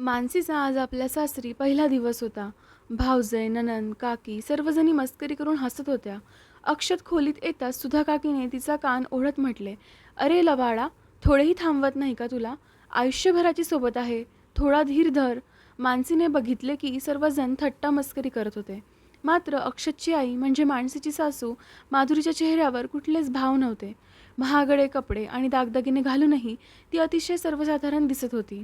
मानसीचा आज आपल्या सासरी पहिला दिवस होता. भावजय, नणंद, काकी सर्वजणी मस्करी करून हसत होत्या. अक्षत खोलीत येताच सुधा काकीने तिचा कान ओढत म्हटले, "अरे लबाडा, थोडेही थांबवत नाही का तुला? आयुष्यभराची सोबत आहे, थोडा धीर धर." मानसीने बघितले की सर्वजण थट्टा मस्करी करत होते. मात्र अक्षतची आई म्हणजे मानसीची सासू माधुरीच्या चेहऱ्यावर कुठलेच भाव नव्हते. महागडे कपडे आणि दागदागिने घालूनही ती अतिशय सर्वसाधारण दिसत होती.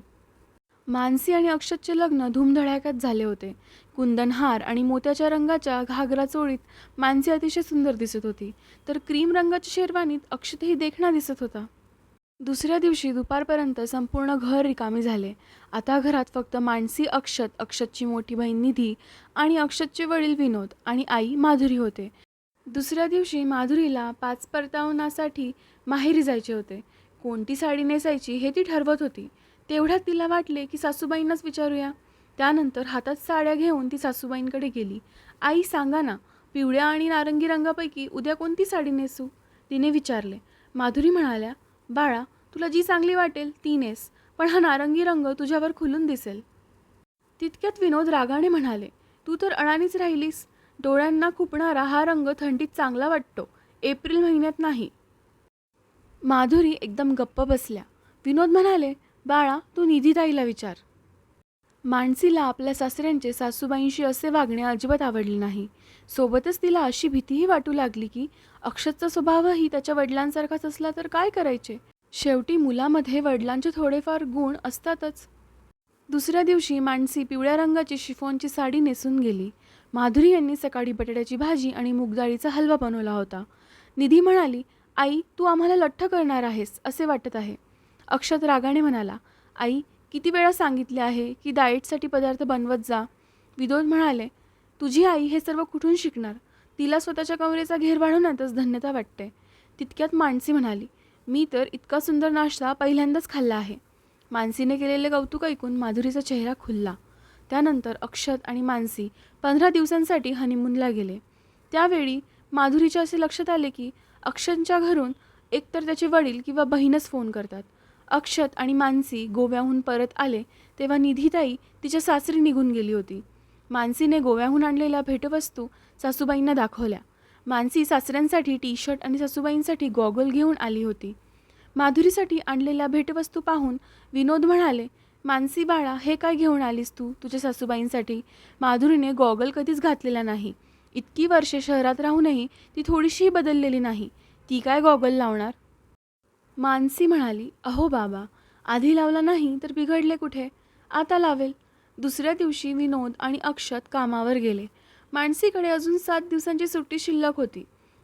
मानसी आणि अक्षतचे लग्न धूमधडाक्यात झाले होते. कुंदनहार आणि मोत्याच्या रंगाच्या घागरा चोळीत मानसी अतिशय सुंदर दिसत होती, तर क्रीम रंगाच्या शेरवानीत अक्षतही देखणा दिसत होता. दुसऱ्या दिवशी दुपारपर्यंत संपूर्ण घर रिकामे झाले. आता घरात फक्त मानसी, अक्षत, अक्षतची मोठी बहीण निधी आणि अक्षतचे वडील विनोद आणि आई माधुरी होते. दुसऱ्या दिवशी माधुरीला पाच परतावनासाठी माहेरी जायचे होते. कोणती साडी नेसायची हे ती ठरवत होती. तेवढ्यात तिला वाटले की सासूबाईंनाच विचारूया. त्यानंतर हातात साड्या घेऊन ती सासूबाईंकडे गेली. "आई सांगा ना, पिवळ्या आणि नारंगी रंगापैकी उद्या कोणती साडी नेसू?" तिने विचारले. माधुरी म्हणाल्या, "बाळा, तुला जी चांगली वाटेल ती नेस, पण हा नारंगी रंग तुझ्यावर खुलून दिसेल." तितक्यात विनोद रागाने म्हणाले, "तू तर अडाणीच राहिलीस. डोळ्यांना खुपणारा हा रंग थंडीत चांगला वाटतो, एप्रिल महिन्यात नाही." माधुरी एकदम गप्प बसल्या. विनोद म्हणाले, "बाळा, तू निधीताईला विचार." मानसीला आपल्या सासऱ्यांचे सासूबाईंशी असे वागणे अजिबात आवडले नाही. सोबतच तिला अशी भीतीही वाटू लागली की अक्षतचा स्वभावही त्याच्या वडिलांसारखाच असला तर काय करायचे. शेवटी मुलामध्ये वडिलांचे थोडेफार गुण असतातच. दुसऱ्या दिवशी मानसी पिवळ्या रंगाची शिफॉनची साडी नेसून गेली. माधुरी यांनी सकाळी बटाट्याची भाजी आणि मूगडाळीचा हलवा बनवला होता. निधी म्हणाली, "आई, तू आम्हाला लठ्ठ करणार आहेस असे वाटत आहे." अक्षत रागाने म्हणाला, "आई, किती वेळा सांगितले आहे की डाएटसाठी पदार्थ बनवत जा." विनोद म्हणाले, "तुझी आई हे सर्व कुठून शिकणार? तिला स्वतःच्या कमरेचा घेर वाढवण्यातच धन्यता वाटते." तितक्यात मानसी म्हणाली, "मी तर इतका सुंदर नाश्ता पहिल्यांदाच खाल्ला आहे." मानसीने केलेले कौतुक ऐकून माधुरीचा चेहरा खुलला. त्यानंतर अक्षत आणि मानसी 15 दिवसांसाठी हनीमूनला गेले. त्यावेळी माधुरीच्या असे लक्षात आले की अक्षतच्या घरून एकतर त्याचे वडील किंवा बहीणच फोन करतात. अक्षत आणि मानसी गोव्याहून परत आले तेव्हा निधीताई तिच्या सासरी निघून गेली होती. मानसीने गोव्याहून आणलेल्या भेटवस्तू सासूबाईंना दाखवल्या. मानसी सासऱ्यांसाठी टी-शर्ट आणि सासूबाईंसाठी गॉगल घेऊन आली होती. माधुरीसाठी आणलेल्या भेटवस्तू पाहून विनोद म्हणाले, "मानसी बाळा, हे काय घेऊन आलीस तू तुझ्या सासूबाईंसाठी?" माधुरीने गॉगल कधीच घातलेला नाही. इतकी वर्षे शहरात राहूनही ती थोडीशीही बदललेली नाही. ती काय गॉगल लावणार? मानसी म्हणाली, "अहो बाबा, आधी लावला नाही तर बिघडले कुठे? आता लावेल." दुसऱ्या दिवशी विनोद आणि अक्षत कामावर गेले. मानसीकडे अजून 7 दिवसांची सुट्टी शिल्लक होती.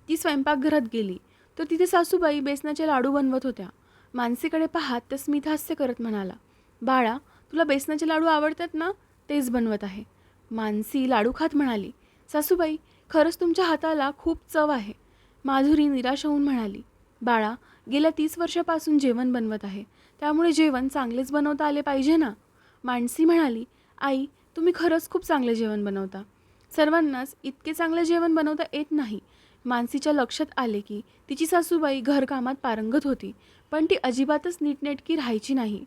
ती स्वयंपाकघरात गेली तर तिथे सासूबाई बेसनाचे लाडू बनवत होत्या. मानसीकडे पाहत त्या स्मितहास्य करत म्हणाला, "बाळा, तुला बेसनाचे लाडू आवडतात ना? तेच बनवत आहे." मानसी लाडू खात म्हणाली, "सासूबाई, खरंच तुमच्या हाताला खूप चव आहे." माधुरी निराश होऊन म्हणाली, "बाळा, गेल्या 30 वर्षापासून जेवण बनवत आहे, त्यामुळे जेवण चांगलेच बनवता आले पाहिजे ना." मानसी म्हणाली, "आई, तुम्ही खरंच खूप चांगले जेवण बनवता." सर्वांनाच इतके चांगले जेवण बनवता येत नाही. मानसीच्या लक्षात आले की तिची सासूबाई घरकामात पारंगत होती, पण ती अजिबातच नीटनेटकी राहायची नाही.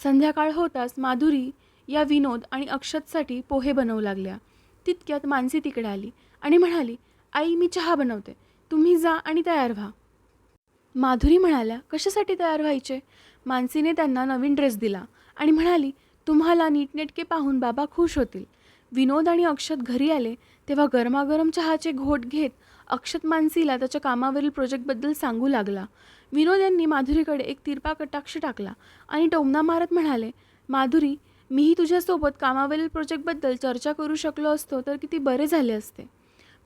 संध्याकाळ होताच माधुरी या विनोद आणि अक्षतसाठी पोहे बनवू लागल्या. तितक्यात मानसी तिकडे आली आणि म्हणाली, "आई, मी चहा बनवते, तुम्ही जा आणि तयार व्हा." माधुरी म्हणाल्या, "कशासाठी तयार व्हायचे?" मानसीने त्यांना नवीन ड्रेस दिला आणि म्हणाली, "तुम्हाला नीटनेटके पाहून बाबा खुश होतील." विनोद आणि अक्षत घरी आले तेव्हा गरमागरम चहाचे घोट घेत अक्षत मानसीला त्याच्या कामावरील प्रोजेक्टबद्दल सांगू लागला. विनोद यांनी माधुरीकडे एक तिरपा कटाक्ष टाकला आणि टोमणा मारत म्हणाले, "माधुरी, मीही तुझ्यासोबत कामावरील प्रोजेक्टबद्दल चर्चा करू शकलो असतो तर किती बरे झाले असते."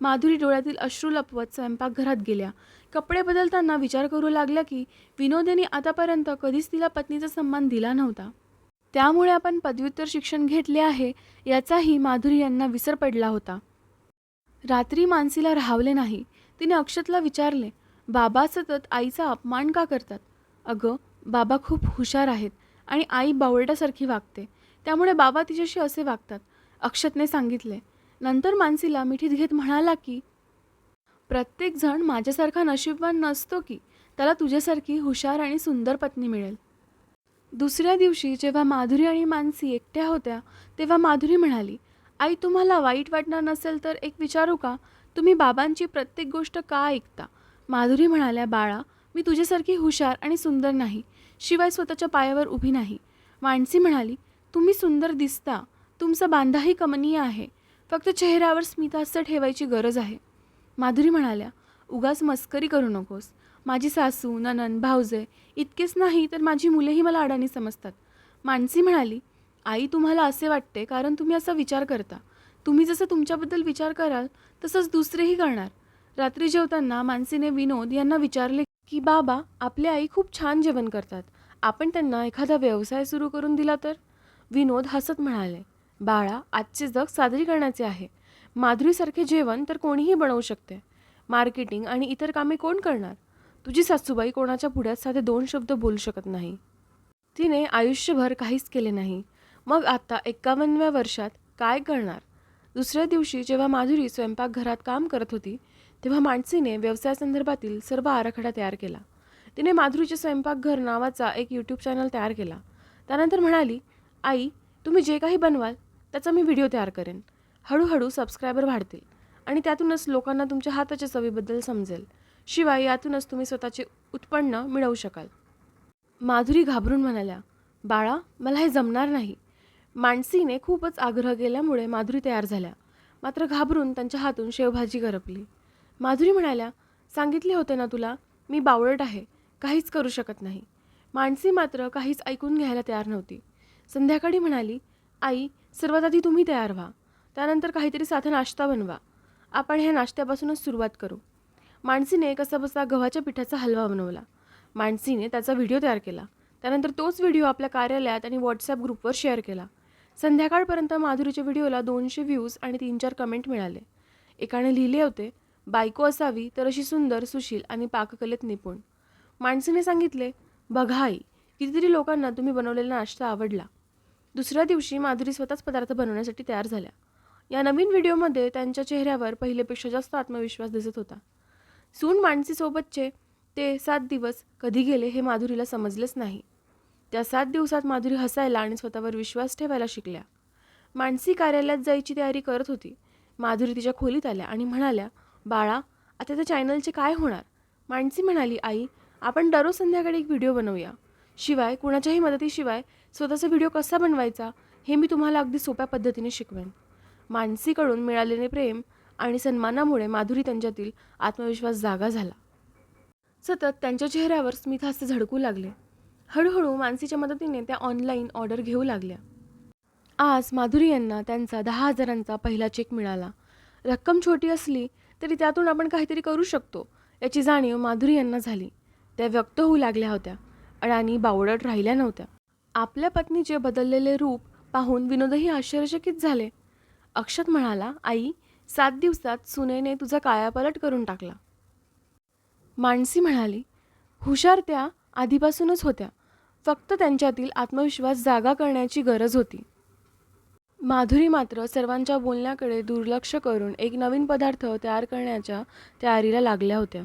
माधुरी डोळ्यातील अश्रू लपवत स्वयंपाकघरात गेल्या. कपडे बदलताना विचार करू लागल्या की विनोद यांनी आतापर्यंत कधीच तिला पत्नीचा सन्मान दिला नव्हता. त्यामुळे आपण पदव्युत्तर शिक्षण घेतले आहे याचाही माधुरी यांना विसर पडला होता. रात्री मानसीला राहावले नाही. तिने अक्षतला विचारले, "बाबा सतत आईचा अपमान का करतात?" "अगं, बाबा खूप हुशार आहेत आणि आई बावळटासारखी वागते, त्यामुळे बाबा तिच्याशी असे वागतात," अक्षतने सांगितले. नंतर मानसीला मिठीत घेत म्हणाला की "प्रत्येकजण माझ्यासारखा नशीबवान नसतो की त्याला तुझ्यासारखी हुशार आणि सुंदर पत्नी मिळेल." दुसऱ्या दिवशी जेव्हा माधुरी आणि मानसी एकट्या होत्या तेव्हा माधुरी म्हणाली, आई तुम्हाला वाईट वाटणार नसेल तर एक विचारू का? तुम्ही बाबांची प्रत्येक गोष्ट का ऐकता? माधुरी म्हणाल्या, बाळा मी तुझ्यासारखी हुशार आणि सुंदर नाही, शिवाय स्वतःच्या पायावर उभी नाही. मानसी म्हणाली, तुम्ही सुंदर दिसता, तुमचा बांधाही कमनीय आहे, फक्त चेहऱ्यावर स्मितहास्य ठेवायची गरज आहे. माधुरी म्हणाल्या, उगाच मस्करी करू नकोस. माझी सासू, नणंद, भावजे इतकेच नाही तर माझी मुलेही मला अडाणी समजतात. मानसी म्हणाली, आई तुम्हाला असे वाटते कारण तुम्ही असा विचार करता. तुम्ही जसं तुमच्याबद्दल विचार कराल तसंच दुसरेही करणार. रात्री जेवताना मानसीने विनोद यांना विचारले की बाबा आपले आई खूप छान जेवण करतात, आपण त्यांना एखादा व्यवसाय सुरू करून दिला तर? विनोद हसत म्हणाले, बाळा आजचे जग सादरीकरणाचे आहे. माधुरीसारखे जेवण तर कोणीही बनवू शकते. मार्केटिंग आणि इतर कामे कोण करणार? तुझी सासूबाई कोणाच्या पुढ्यात साधे 2 शब्द बोलू शकत नाही. तिने आयुष्यभर काहीच केले नाही. मग आता 51व्या वर्षात काय करणार? दुसऱ्या दिवशी जेव्हा माधुरी स्वयंपाकघरात काम करत होती तेव्हा मानसीने व्यवसायासंदर्भातील सर्व आराखडा तयार केला. तिने माधुरीचे स्वयंपाकघर नावाचा एक यूट्यूब चॅनल तयार केला. त्यानंतर म्हणाली, आई तुम्ही जे काही बनवाल त्याचा मी व्हिडिओ तयार करेन. हळूहळू सबस्क्रायबर वाढतील आणि त्यातूनच लोकांना तुमच्या हाताच्या चवीबद्दल समजेल. शिवाय यातूनच तुम्ही स्वतःचे उत्पन्न मिळवू शकाल. माधुरी घाबरून म्हणाल्या, बाळा मला हे जमणार नाही. मानसीने खूपच आग्रह केल्यामुळे माधुरी तयार झाल्या, मात्र घाबरून त्यांच्या हातून शेवभाजी करपली. माधुरी म्हणाल्या, सांगितले होते ना तुला, मी बावळट आहे, काहीच करू शकत नाही. मानसी मात्र काहीच ऐकून घ्यायला तयार नव्हती. संध्याकाळी म्हणाली, आई सर्वात आधी तुम्ही तयार व्हा, त्यानंतर काहीतरी साधा नाश्ता बनवा. आपण ह्या नाश्त्यापासूनच सुरुवात करू. मानसीने कसाबसा गव्हाच्या पिठाचा हलवा बनवला. मानसीने त्याचा व्हिडिओ तयार केला. त्यानंतर तोच व्हिडिओ आपल्या कार्यालयात आणि व्हॉट्सॲप ग्रुपवर शेअर केला. संध्याकाळपर्यंत माधुरीच्या व्हिडिओला 200 व्ह्यूज आणि 3-4 कमेंट मिळाले. एकाने लिहिले होते, बायको असावी तर अशी सुंदर, सुशील आणि पाककलेत निपुण. मानसीने सांगितले, बघा आई कितीतरी लोकांना तुम्ही बनवलेला नाश्ता आवडला. दुसऱ्या दिवशी माधुरी स्वतःच पदार्थ बनवण्यासाठी तयार झाल्या. या नवीन व्हिडिओमध्ये त्यांच्या चेहऱ्यावर पहिलेपेक्षा जास्त आत्मविश्वास दिसत होता. सून मानसीसोबतचे ते 7 दिवस कधी गेले हे माधुरीला समजलेच नाही. त्या 7 दिवसात माधुरी हसायला आणि स्वतःवर विश्वास ठेवायला शिकल्या. मानसी कार्यालयात जायची तयारी करत होती. माधुरी तिच्या खोलीत आल्या आणि म्हणाल्या, बाळा आता त्या चॅनलचे काय होणार? मानसी म्हणाली, आई आपण दररोज संध्याकाळी एक व्हिडिओ बनवूया. शिवाय कुणाच्याही मदतीशिवाय स्वतःचा व्हिडिओ कसा बनवायचा हे मी तुम्हाला अगदी सोप्या पद्धतीने शिकवेन. मानसीकडून मिळालेले प्रेम आणि सन्मानामुळे माधुरी त्यांच्यातील आत्मविश्वास जागा झाला. सतत त्यांच्या चेहऱ्यावर स्मितहास्य झळकू लागले. हळूहळू मानसीच्या मदतीने त्या ऑनलाईन ऑर्डर घेऊ लागल्या. आज माधुरी यांना त्यांचा 10,000चा पहिला चेक मिळाला. रक्कम छोटी असली तरी त्यातून आपण काहीतरी करू शकतो याची जाणीव माधुरी यांना झाली. त्या व्यक्त होऊ लागल्या होत्या आणि बावळट राहिल्या नव्हत्या. आपल्या पत्नीचे बदललेले रूप पाहून विनोदही आश्चर्यचकित झाले. अक्षत म्हणाला, आई 7 दिवसात सुनेने तुझा कायापालट करून टाकला. मानसी म्हणाली, हुशार त्या आधीपासूनच होत्या, फक्त त्यांच्यातील आत्मविश्वास जागा करण्याची गरज होती. माधुरी मात्र सर्वांच्या बोलण्याकडे दुर्लक्ष करून एक नवीन पदार्थ तयार करण्याच्या तयारीला लागल्या होत्या.